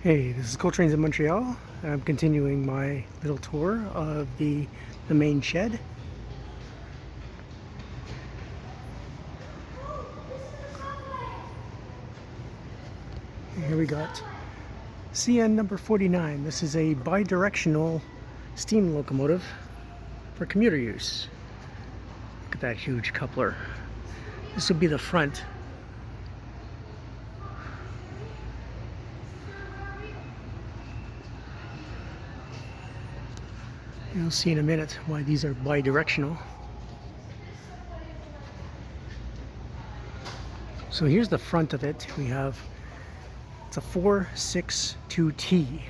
Hey, this is Cool Trains in Montreal. I'm continuing my little tour of the main shed. And here we got CN number 49. This is a bidirectional steam locomotive for commuter use. Look at that huge coupler. This would be the front. You'll see in a minute why these are bidirectional. So here's the front of it. It's a 462T.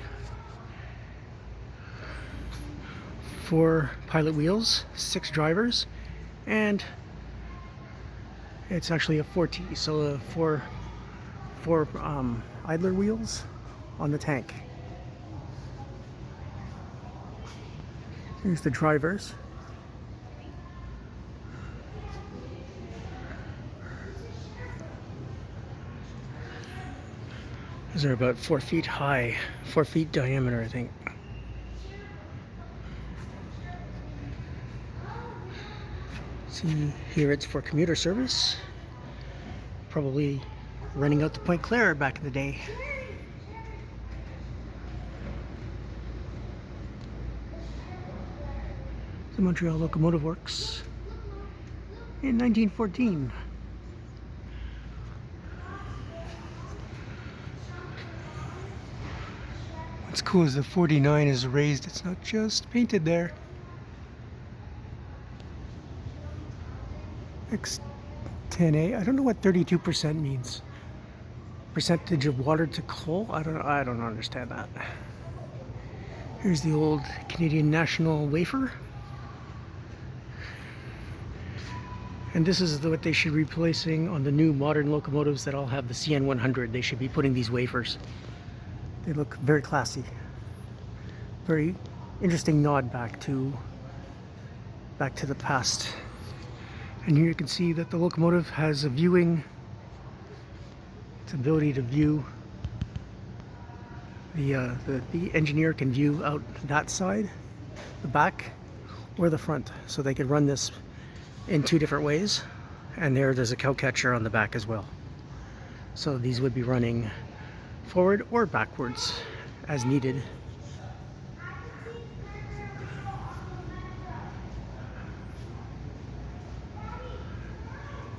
4 pilot wheels, 6 drivers, and it's actually a 4T, so four idler wheels on the tank. Here's the drivers. These are about 4 feet high, 4 feet diameter, I think. See, here it's for commuter service. Probably running out to Point Claire back in the day. The Montreal Locomotive Works in 1914. What's cool is the 49 is raised, it's not just painted there. X10A, I don't know what 32% means. Percentage of water to coal? I don't understand that. Here's the old Canadian National wafer. And this is what they should be replacing on the new modern locomotives that all have the CN100. They should be putting these wafers. They look very classy. Very interesting nod back to the past. And here you can see that the locomotive has a viewing, its ability to view. The engineer can view out that side, the back, or the front. So they could run this in 2 different ways. And there's a cow catcher on the back as well. So these would be running forward or backwards as needed.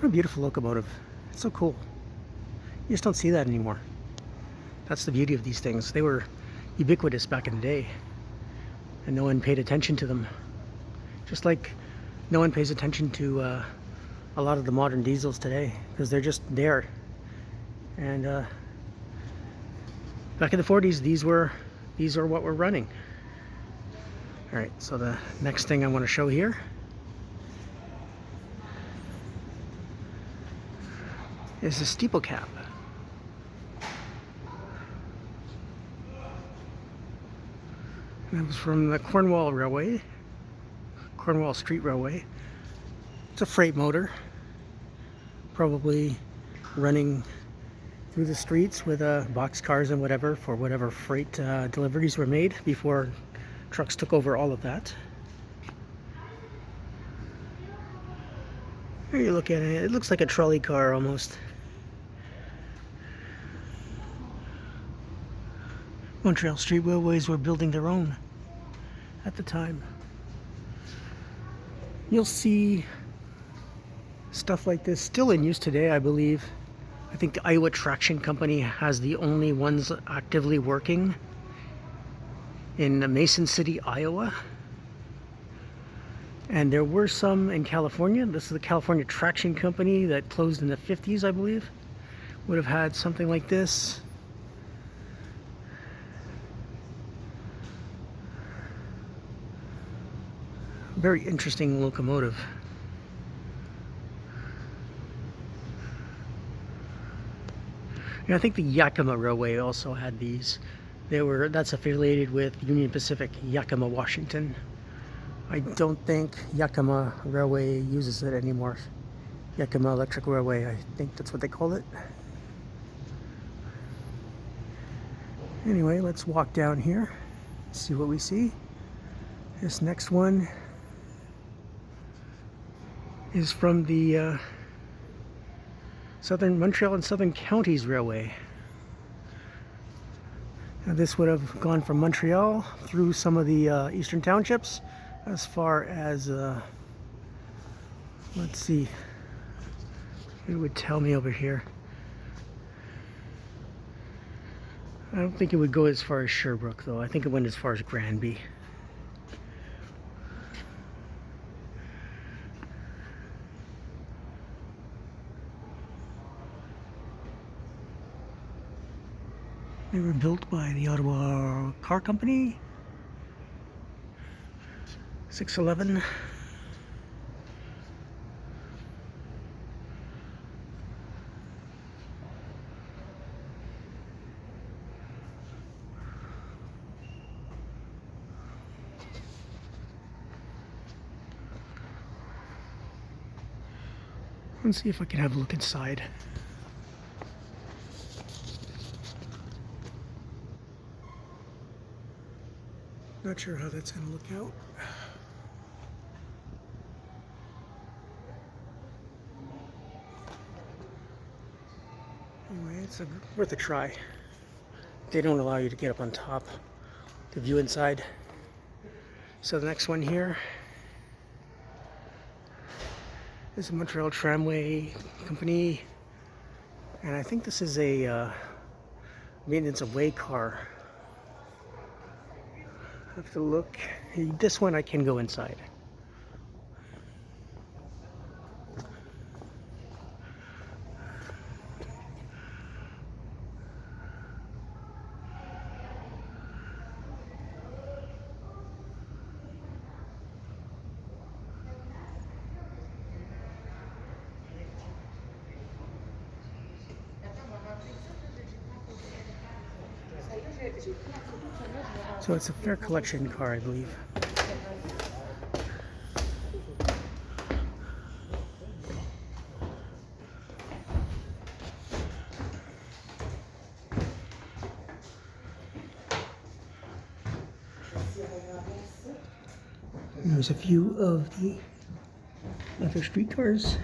What a beautiful locomotive. It's so cool. You just don't see that anymore. That's the beauty of these things. They were ubiquitous back in the day, and no one paid attention to them. Just like no one pays attention to a lot of the modern diesels today, because they're just there. And back in the 40s, these are what we're running. All right, so the next thing I want to show here is the steeple cap. And that was from the Cornwall Street Railway. It's a freight motor, probably running through the streets with box cars and whatever for whatever freight deliveries were made before trucks took over all of that. Here you look at it, it looks like a trolley car almost. Montreal Street Railways were building their own at the time. You'll see stuff like this still in use today, I believe. I think the Iowa Traction Company has the only ones actively working in Mason City, Iowa. And there were some in California. This is the California Traction Company that closed in the 50s, I believe. Would have had something like this. Very interesting locomotive. And I think the Yakima Railway also had these. That's affiliated with Union Pacific, Yakima, Washington. I don't think Yakima Railway uses it anymore. Yakima Electric Railway, I think that's what they call it. Anyway, let's walk down here, see what we see. This next one is from the Montreal and Southern Counties Railway. Now this would have gone from Montreal through some of the eastern townships as far as, let's see, it would tell me over here. I don't think it would go as far as Sherbrooke though. I think it went as far as Granby. They were built by the Ottawa Car Company. 611. Let's see if I can have a look inside. Not sure how that's going to look out. Anyway, it's worth a try. They don't allow you to get up on top to view inside. So the next one here is a Montreal Tramway Company, and I think this is a maintenance of way car. I have to look. This one I can go inside. So it's a fair collection car, I believe. There's a few of the other streetcars.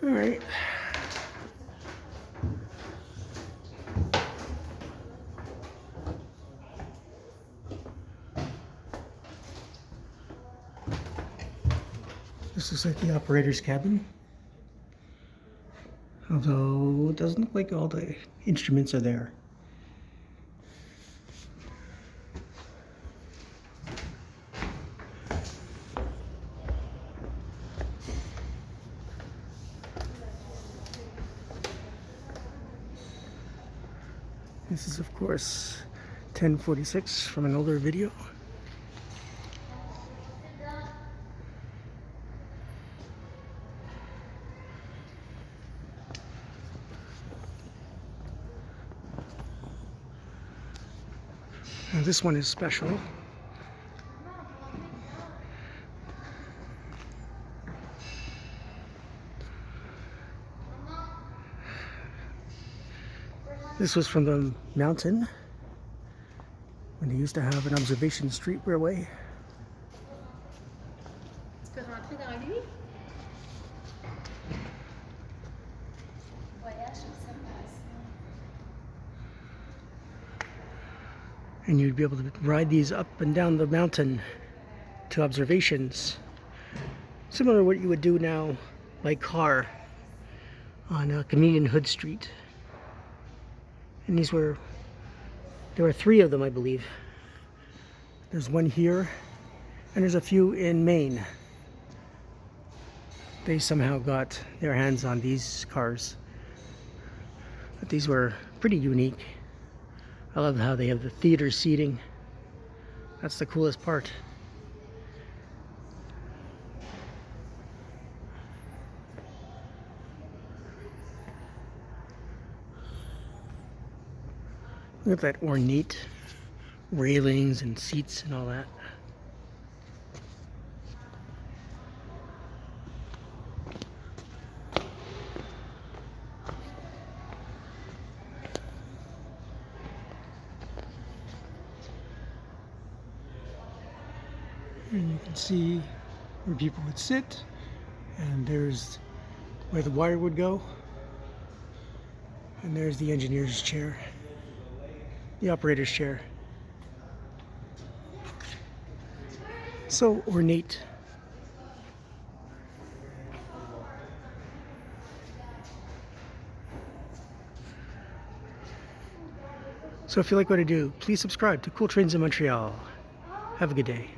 All right. This looks like the operator's cabin. Although it doesn't look like all the instruments are there. This is, of course, 1046 from an older video. Now this one is special. This was from the mountain when they used to have an observation street railway. And you'd be able to ride these up and down the mountain to observations, similar to what you would do now by car on Canadian Hood Street. And there were 3 of them, I believe. There's one here, and there's a few in Maine. They somehow got their hands on these cars. But these were pretty unique. I love how they have the theater seating. That's the coolest part. Look at that ornate railings and seats and all that. And you can see where people would sit, and there's where the wire would go, and there's the engineer's chair, the operator's chair. So ornate. So if you like what I do, please subscribe to Cool Trains in Montreal. Have a good day.